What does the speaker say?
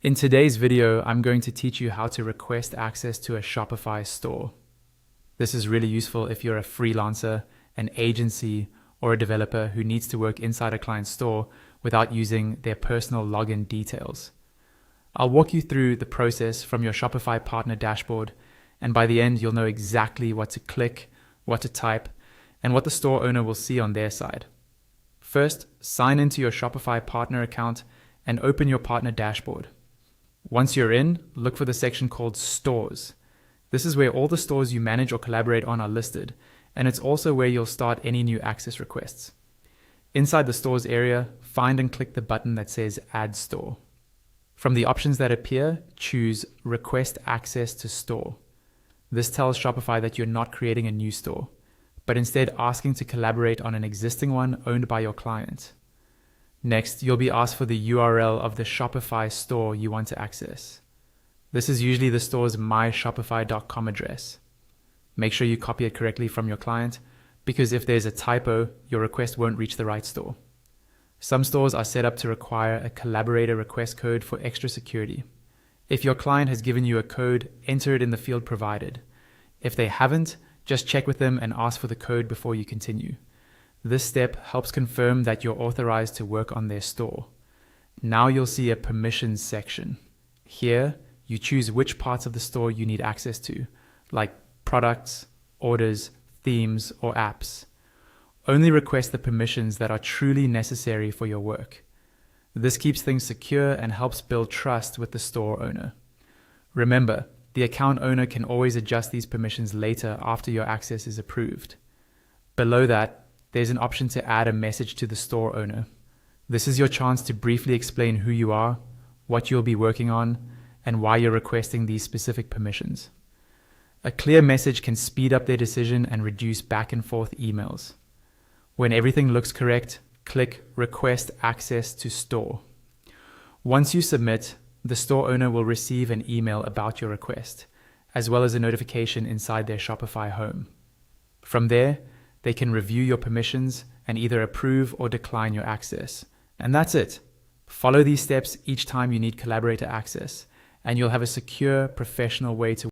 In today's video, I'm going to teach you how to request access to a Shopify store. This is really useful if you're a freelancer, an agency, or a developer who needs to work inside a client's store without using their personal login details. I'll walk you through the process from your Shopify Partner dashboard, and by the end, you'll know exactly what to click, what to type, and what the store owner will see on their side. First, sign into your Shopify Partner account and open your Partner dashboard. Once you're in, look for the section called Stores. This is where all the stores you manage or collaborate on are listed, and it's also where you'll start any new access requests. Inside the Stores area, find and click the button that says Add Store. From the options that appear, choose Request Access to Store. This tells Shopify that you're not creating a new store, but instead asking to collaborate on an existing one owned by your client. Next, you'll be asked for the URL of the Shopify store you want to access. This is usually the store's myshopify.com address. Make sure you copy it correctly from your client, because if there's a typo, your request won't reach the right store. Some stores are set up to require a Collaborator request code for extra security. If your client has given you a code, enter it in the field provided. If they haven't, just check with them and ask for the code before you continue. This step helps confirm that you're authorized to work on their store. Now you'll see a permissions section. Here, you choose which parts of the store you need access to, like products, orders, themes, or apps. Only request the permissions that are truly necessary for your work. This keeps things secure and helps build trust with the store owner. Remember, the account owner can always adjust these permissions later after your access is approved. Below that, there's an option to add a message to the store owner. This is your chance to briefly explain who you are, what you'll be working on, and why you're requesting these specific permissions. A clear message can speed up their decision and reduce back and forth emails. When everything looks correct, click Request Access to Store. Once you submit, the store owner will receive an email about your request, as well as a notification inside their Shopify home. From there, they can review your permissions and either approve or decline your access. And that's it. Follow these steps each time you need Collaborator access, and you'll have a secure, professional way to